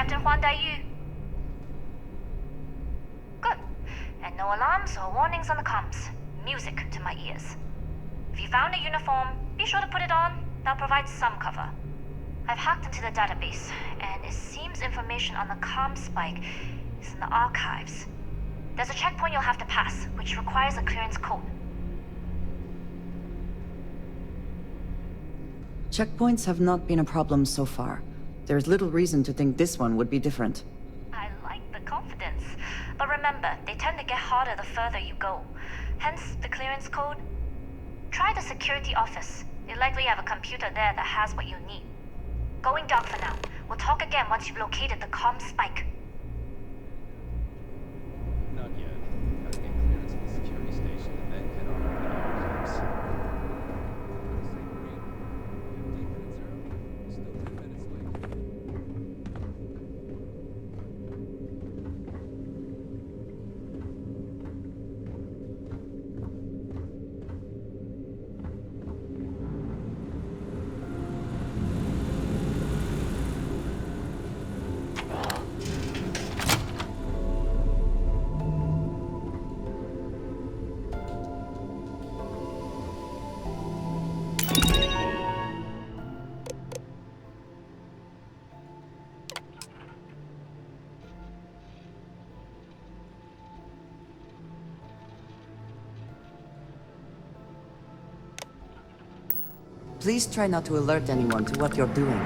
Captain Huan Daiyu? Good. And no alarms or warnings on the comms. Music to my ears. If you found a uniform, be sure to put it on. That'll provide some cover. I've hacked into the database, and it seems information on the ComSpike is in the archives. There's a checkpoint you'll have to pass, which requires a clearance code. Checkpoints have not been a problem so far. There's little reason to think this one would be different. I like the confidence. But remember, they tend to get harder the further you go. Hence, the clearance code. Try the security office. They likely have a computer there that has what you need. Going dark for now. We'll talk again once you've located the ComSpike. Not yet. Gotta get clearance at the security station and then head on over to the archives. Still 10 minutes late. Please try not to alert anyone to what you're doing.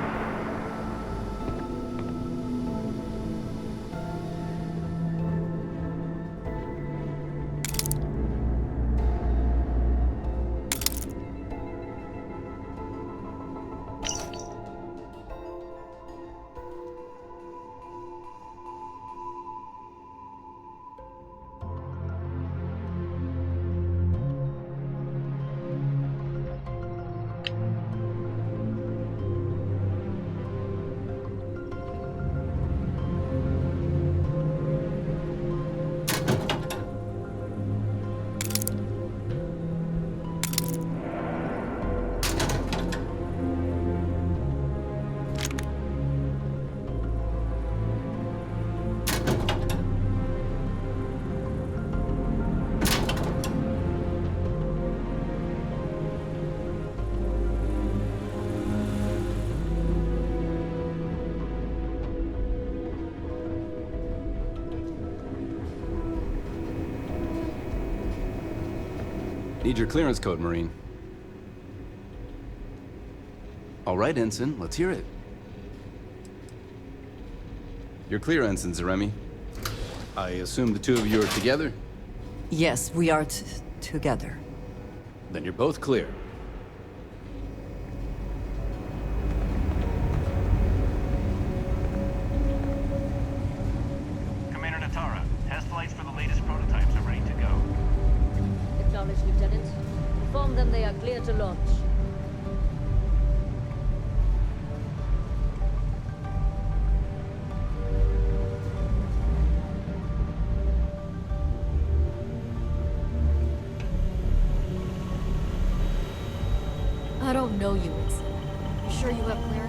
Need your clearance code, Marine. All right, Ensign, let's hear it. You're clear, Ensign Zaremi. I assume the two of you are together? Yes, we are together. Then you're both clear. Commander Natara, test flights for the latest prototypes are ready to go. Acknowledged, Lieutenant. Inform them they are clear to launch. I don't know you, Ensign. You sure you have clearance?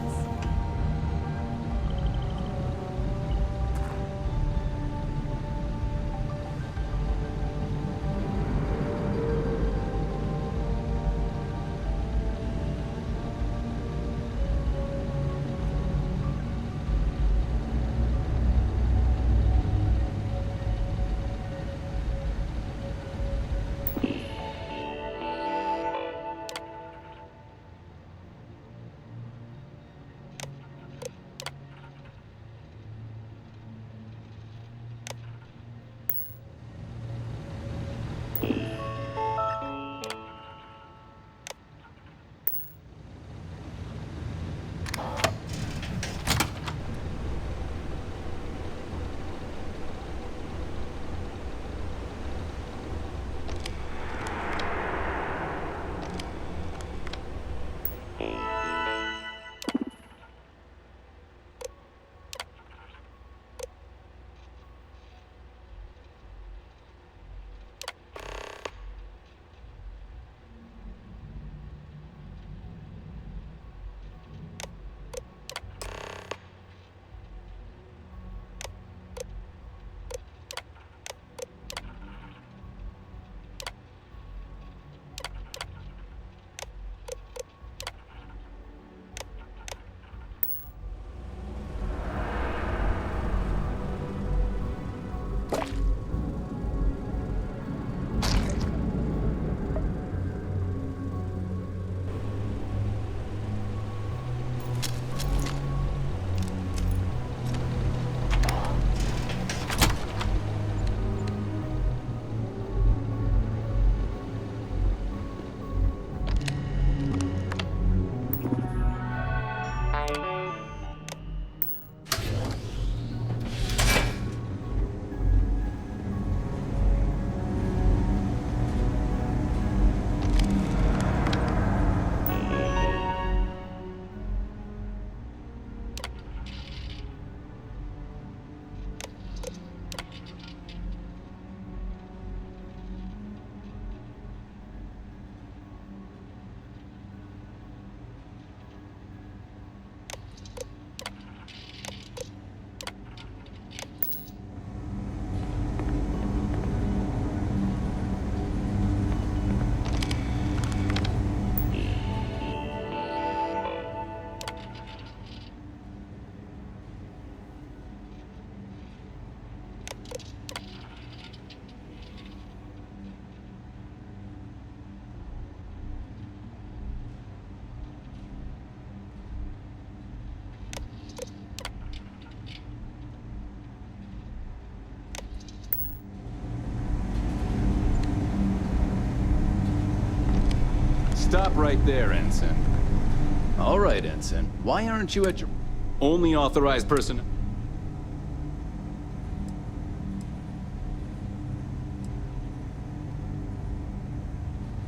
Stop right there, Ensign. All right, Ensign. Why aren't you at your only authorized person?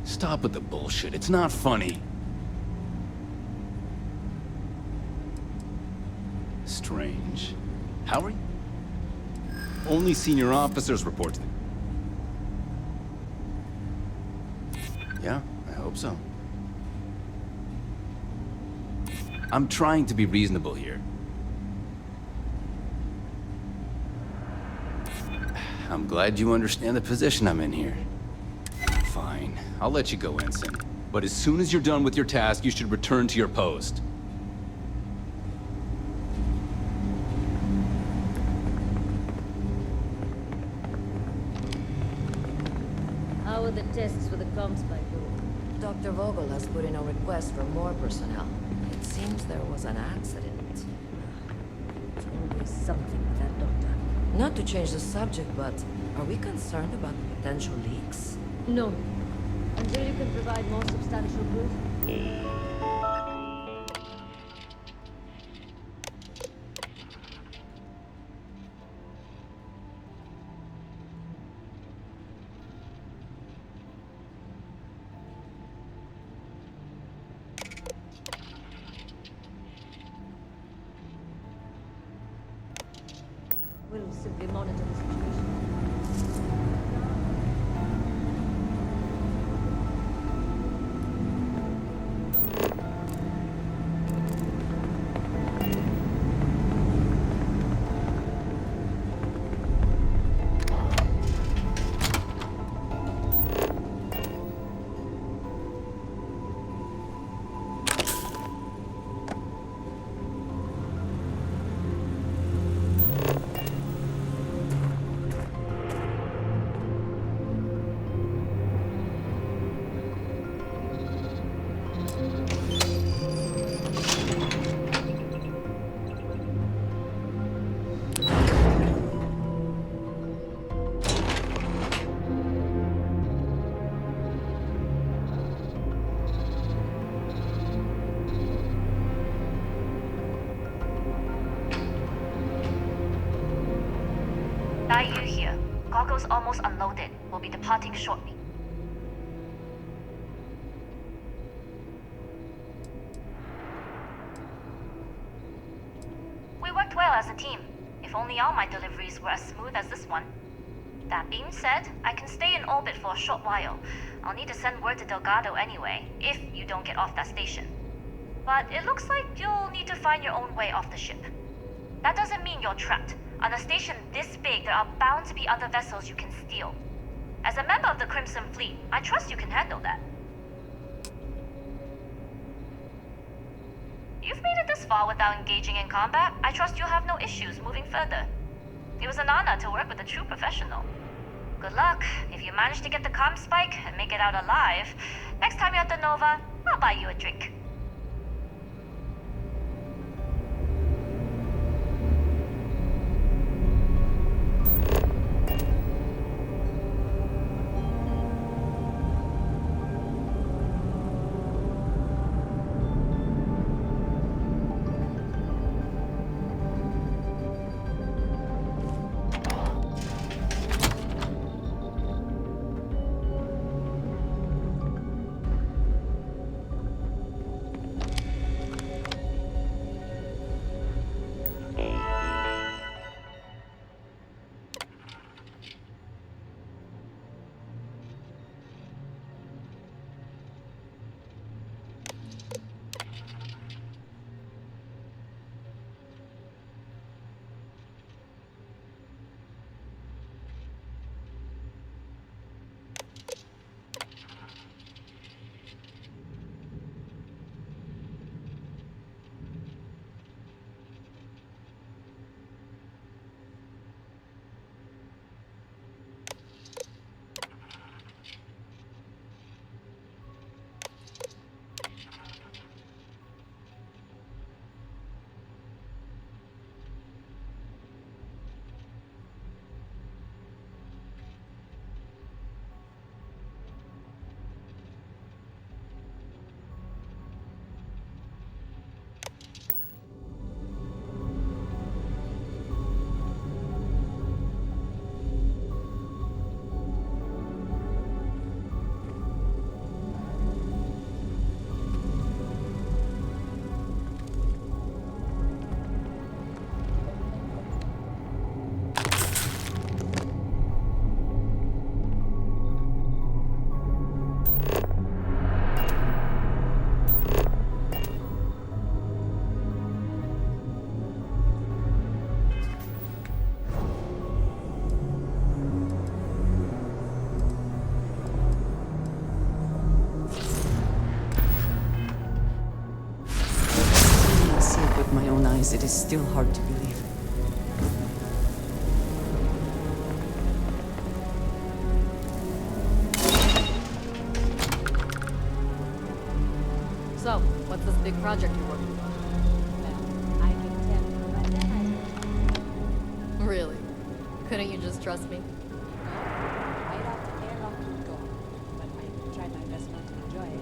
Stop with the bullshit. It's not funny. Strange. How are you? Only senior officers report to the... Yeah, I hope so. I'm trying to be reasonable here. I'm glad you understand the position I'm in here. Fine, I'll let you go, Ensign. But as soon as you're done with your task, you should return to your post. How are the tests for the ComSpike going? Dr. Vogel has put in a request for more personnel. It seems there was an accident. There's always something with that doctor. Not to change the subject, but are we concerned about potential leaks? No. Until you can provide more substantial proof. We'll simply monitor the situation. Daiyu here. Goggles almost unloaded. We'll be departing shortly. We worked well as a team. If only all my deliveries were as smooth as this one. That being said, I can stay in orbit for a short while. I'll need to send word to Delgado anyway, if you don't get off that station. But it looks like you'll need to find your own way off the ship. That doesn't mean you're trapped. On a station this big, there are bound to be other vessels you can steal. As a member of the Crimson Fleet, I trust you can handle that. You've made it this far without engaging in combat. I trust you'll have no issues moving further. It was an honor to work with a true professional. Good luck. If you manage to get the ComSpike and make it out alive, next time you're at the Nova, I'll buy you a drink. it is still hard to believe. So, what's this big project you're working on? Well, I can tell you, but then I... Really? Couldn't you just trust me? Right off the airlock door, but I tried my best not to enjoy it.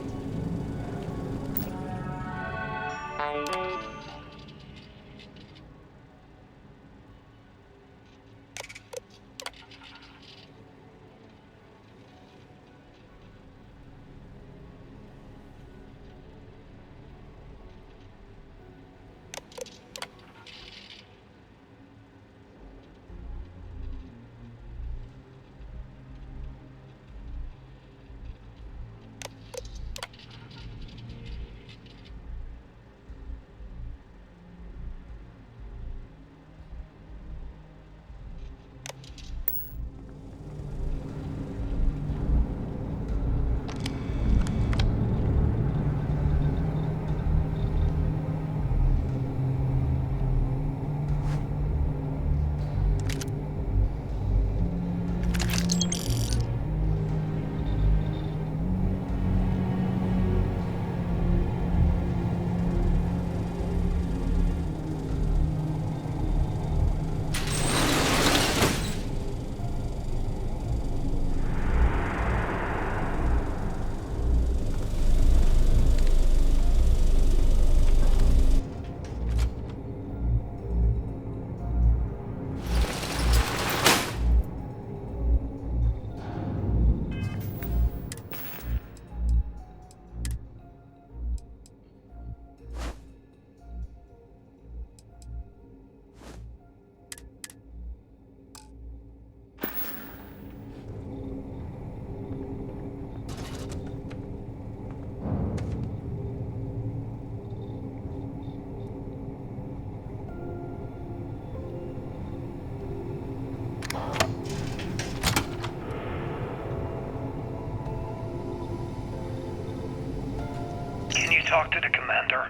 Talk to the commander.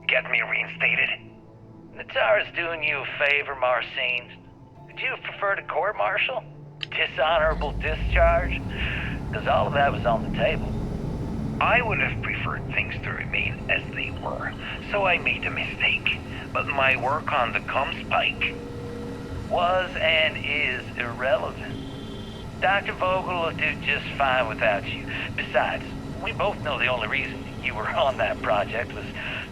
Get me reinstated. Natara's doing you a favor, Marcine. Would you have preferred a court-martial? Dishonorable discharge? Because all of that was on the table. I would have preferred things to remain as they were, so I made a mistake. But my work on the ComSpike was and is irrelevant. Dr. Vogel will do just fine without you. Besides, we both know the only reason you were on that project was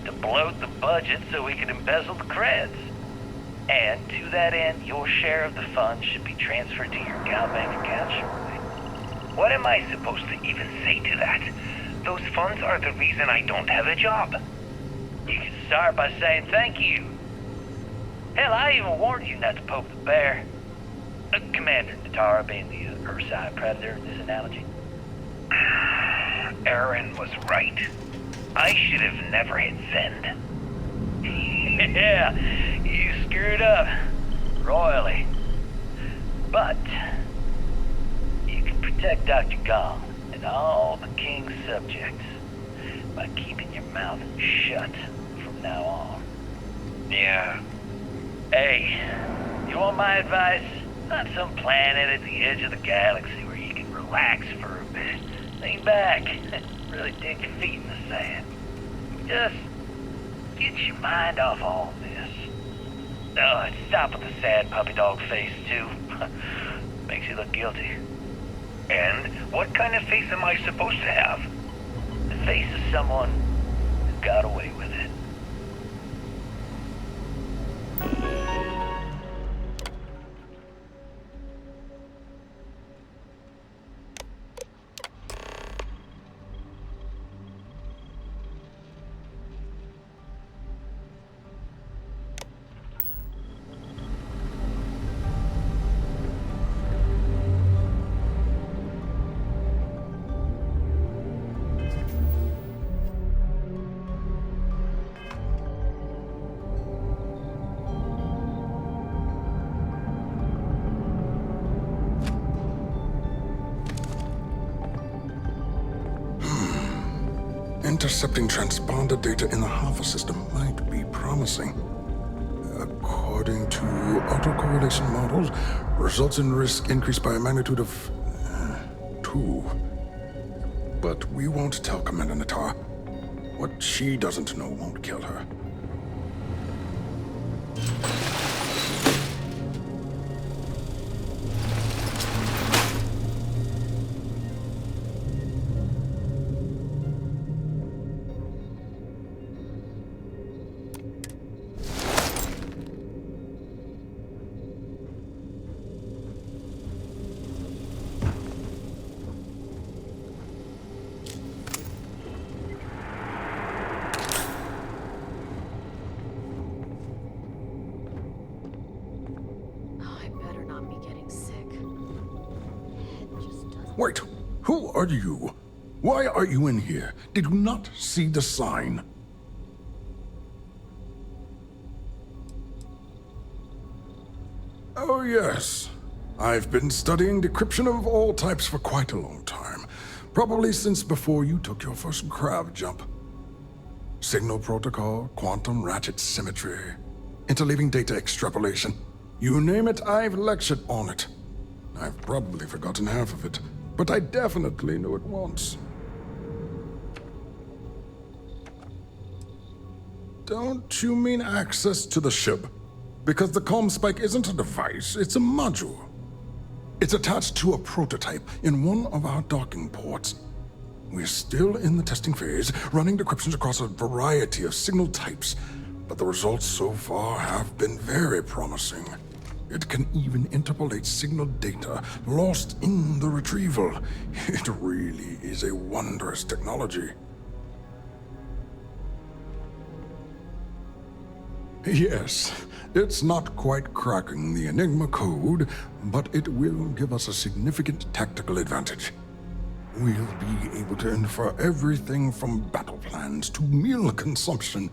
to bloat the budget so we could embezzle the creds. And to that end, your share of the funds should be transferred to your Gal bank account shortly. What am I supposed to even say to that? Those funds are the reason I don't have a job. You can start by saying thank you. Hell, I even warned you not to poke the bear. Commander Natara being the Ursine predator in this analogy. Aaron was right. I should have never hit send. Yeah, you screwed up. Royally. But you can protect Dr. Gong and all the King's subjects by keeping your mouth shut from now on. Yeah. Hey, you want my advice? On some planet at the edge of the galaxy where you can relax for a bit. Lean back. Really dig your feet in the sand. Just get your mind off all this. Oh, and stop with the sad puppy dog face, too. Makes you look guilty. And what kind of face am I supposed to have? The face of someone who got away with it. Intercepting transponder data in the Harvest system might be promising. According to autocorrelation models, results in risk increased by a magnitude of 2. But we won't tell Commander Natar. What she doesn't know won't kill her. Wait, who are you? Why are you in here? Did you not see the sign? Oh yes. I've been studying decryption of all types for quite a long time. Probably since before you took your first grav jump. Signal protocol, quantum ratchet symmetry, interleaving data extrapolation. You name it, I've lectured on it. I've probably forgotten half of it, but I definitely knew it once. Don't you mean access to the ship? Because the ComSpike isn't a device, it's a module. It's attached to a prototype in one of our docking ports. We're still in the testing phase, running decryptions across a variety of signal types, but the results so far have been very promising. It can even interpolate signal data lost in the retrieval. It really is a wondrous technology. Yes, it's not quite cracking the Enigma code, but it will give us a significant tactical advantage. We'll be able to infer everything from battle plans to meal consumption.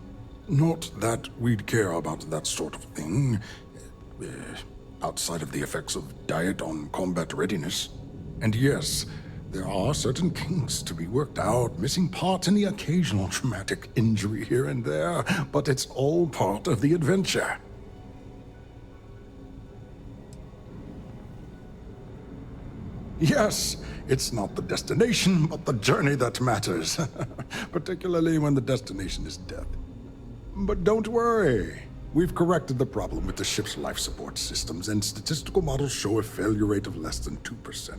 Not that we'd care about that sort of thing, outside of the effects of diet on combat readiness. And yes, there are certain kinks to be worked out, missing parts and the occasional traumatic injury here and there, but it's all part of the adventure. Yes, it's not the destination, but the journey that matters, particularly when the destination is death. But don't worry. We've corrected the problem with the ship's life support systems, and statistical models show a failure rate of less than 2%.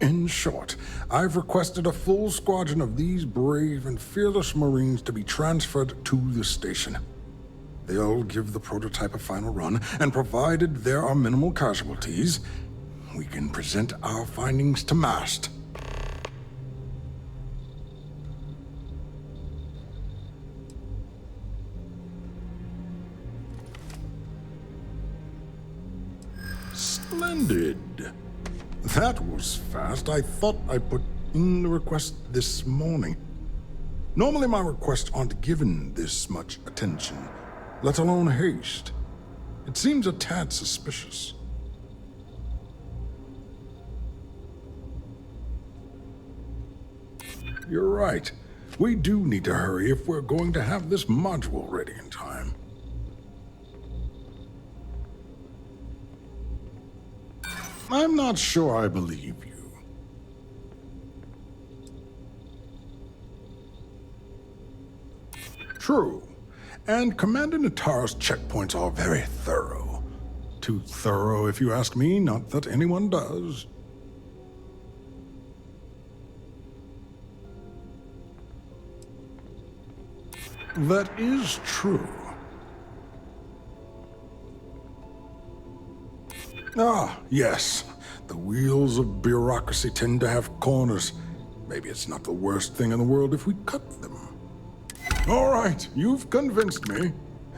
In short, I've requested a full squadron of these brave and fearless Marines to be transferred to the station. They'll give the prototype a final run, and provided there are minimal casualties, we can present our findings to MAST. Splendid. That was fast. I thought I put in the request this morning. Normally my requests aren't given this much attention, let alone haste. It seems a tad suspicious. You're right. We do need to hurry if we're going to have this module ready in time. I'm not sure I believe you. True. And Commander Natara's checkpoints are very thorough. Too thorough, if you ask me, not that anyone does. That is true. Ah, yes. The wheels of bureaucracy tend to have corners. Maybe it's not the worst thing in the world if we cut them. All right, you've convinced me.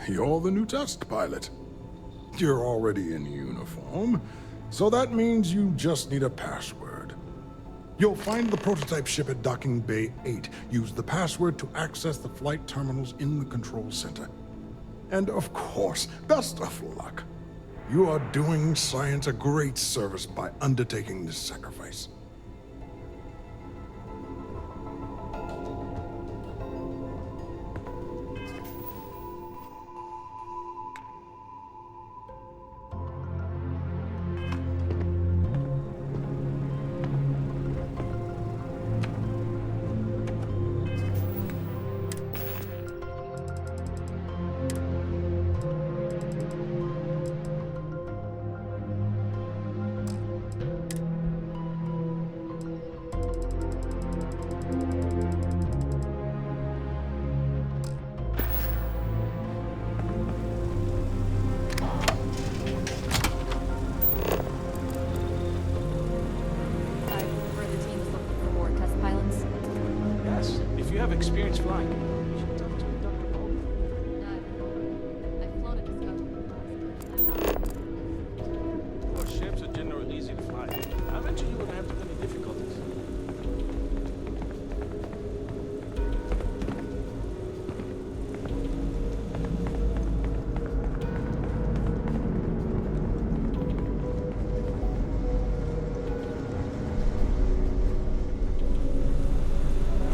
You're the new test pilot. You're already in uniform, so that means you just need a password. You'll find the prototype ship at Docking Bay 8. Use the password to access the flight terminals in the control center. And of course, best of luck. You are doing science a great service by undertaking this sacrifice. experience flying. You should talk to Dr. Vogel. I've flown a Discovery. Our ships are generally easy to fly. I mentioned you wouldn't have too many difficulties.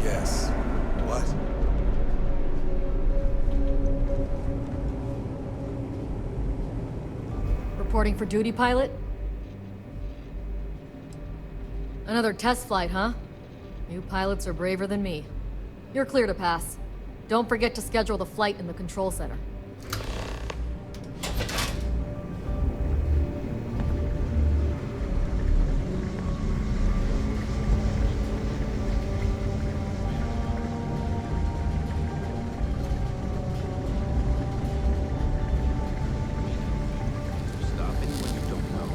Yes. What? Reporting for duty, pilot? Another test flight, huh? You pilots are braver than me. You're clear to pass. Don't forget to schedule the flight in the control center. Stop anyone you don't know.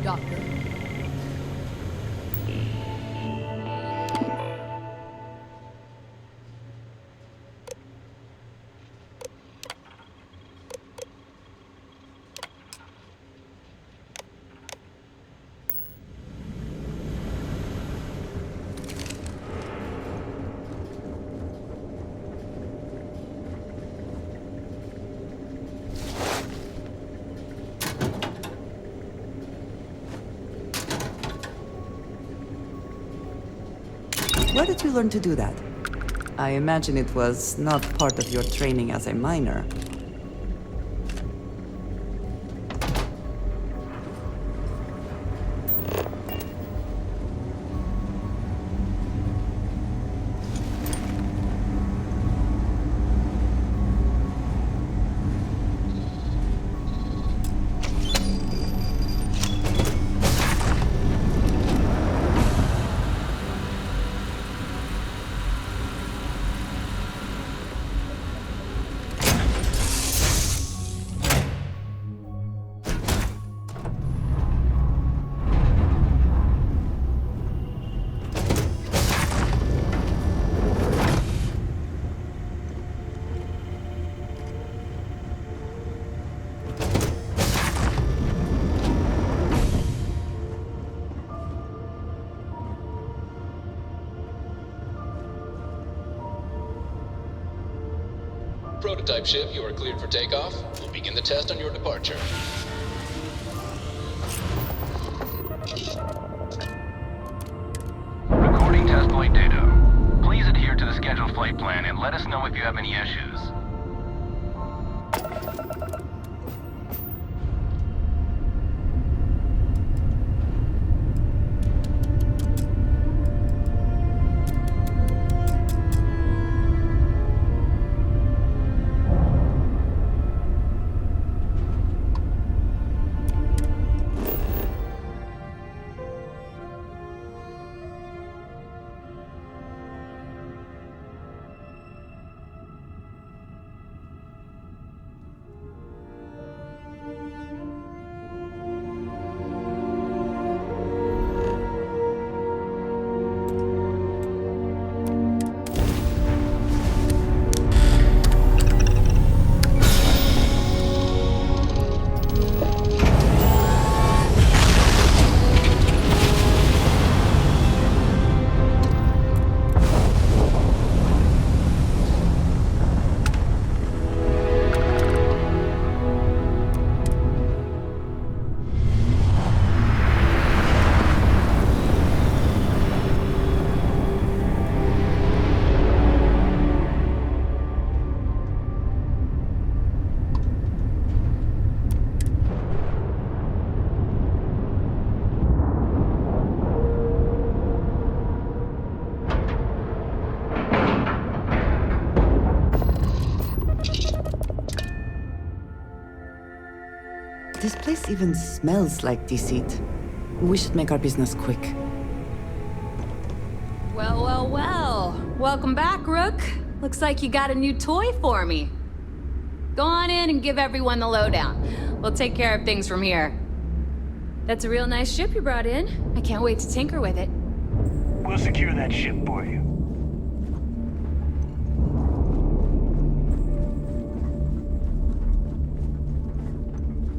Doctor. Where did you learn to do that? I imagine it was not part of your training as a miner. Prototype ship, you are cleared for takeoff. We'll begin the test on your departure. Recording test flight data. Please adhere to the scheduled flight plan and let us know if you have any issues. This place even smells like deceit. We should make our business quick. Well, well, well. Welcome back, Rook. Looks like you got a new toy for me. Go on in and give everyone the lowdown. We'll take care of things from here. That's a real nice ship you brought in. I can't wait to tinker with it. We'll secure that ship for you.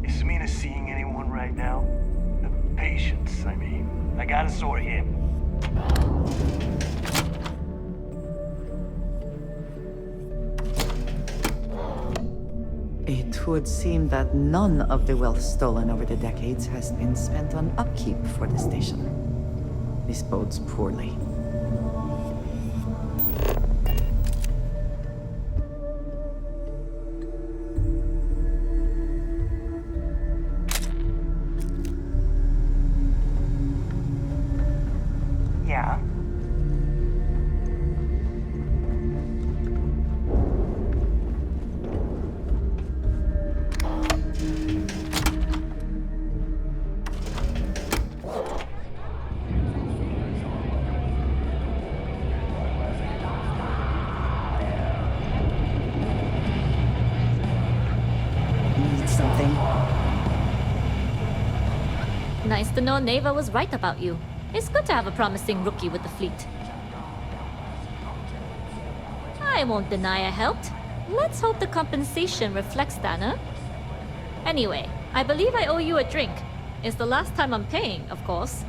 Is Samina seeing anyone right now? The patients, I mean. I got a sore hip. It would seem that none of the wealth stolen over the decades has been spent on upkeep for the station. This bodes poorly. Yeah? Need something? Nice to know Neva was right about you. It's good to have a promising rookie with the fleet. I won't deny I helped. Let's hope the compensation reflects that, huh? Anyway, I believe I owe you a drink. It's the last time I'm paying, of course.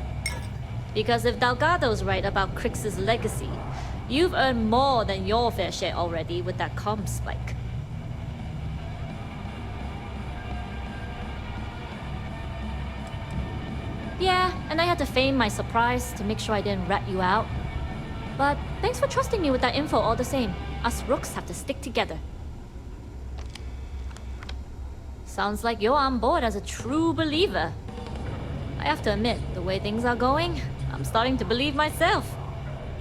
Because if Delgado's right about Crix's legacy, you've earned more than your fair share already with that ComSpike. Yeah, and I had to feign my surprise to make sure I didn't rat you out. But thanks for trusting me with that info all the same. Us rooks have to stick together. Sounds like you're on board as a true believer. I have to admit, the way things are going, I'm starting to believe myself.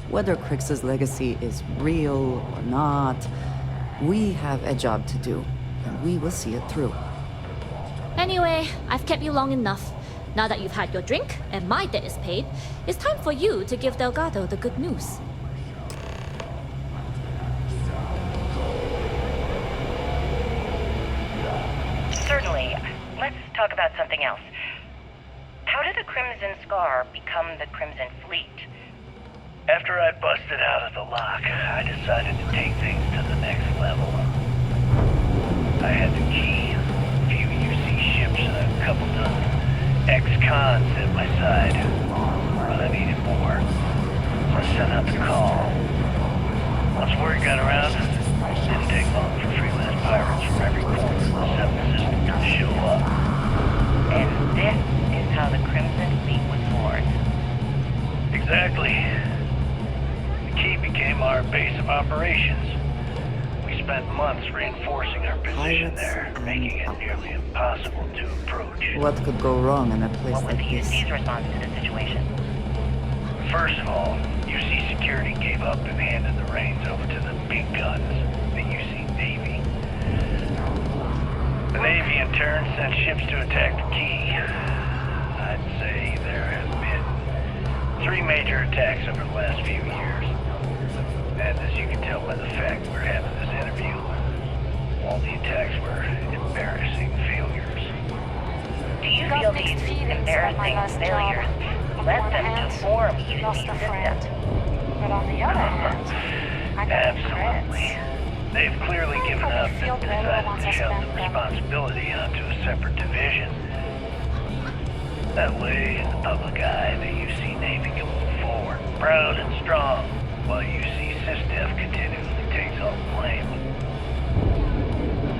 Whether Crix's legacy is real or not, we have a job to do, and we will see it through. Anyway, I've kept you long enough. Now that you've had your drink and my debt is paid, it's time for you to give Delgado the good news. Certainly. Let's talk about something else. How did the Crimson Scar become the Crimson Fleet? After I busted out of the lock, I decided to take things to the next level. I had the key, a few UC ships, and a couple dozen ex-cons at my side. But I needed more, so I sent out the call. Once word got around, it didn't take long for freelance pirates from every corner of the Seven System to show up. And this is how the Crimson Fleet was born. Exactly. The key became our base of operations. We spent months reinforcing our position there, making it nearly impossible to approach. What could go wrong in a place What was like the this? UC's response to the situation? First of all, UC Security gave up and handed the reins over to the big guns, the UC Navy. The Navy in turn sent ships to attack the key. I'd say there have been 3 major attacks over the last few years. And as you can tell by the fact we're having this interview, all the attacks were embarrassing failures. Do you feel these embarrassing failures led them to form UC Systems? But on the other hand, I got Absolutely. They've clearly given up and decided to shove the responsibility onto a separate division. That way, in the public eye, the UC Navy can move forward, proud and strong, while UC SysDef continually takes all the blame.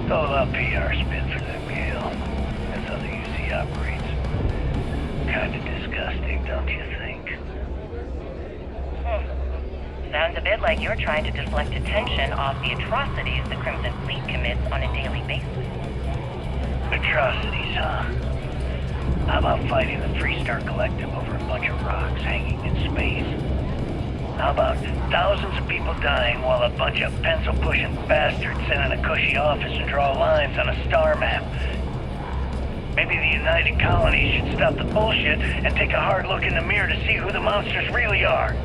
It's all about PR spin for them, Gale. That's how the UC operates. Kinda disgusting, don't you think? Sounds a bit like you're trying to deflect attention off the atrocities the Crimson Fleet commits on a daily basis. Atrocities, huh? How about fighting the Freestar Collective over a bunch of rocks hanging in space? How about thousands of people dying while a bunch of pencil-pushing bastards sit in a cushy office and draw lines on a star map? Maybe the United Colonies should stop the bullshit and take a hard look in the mirror to see who the monsters really are.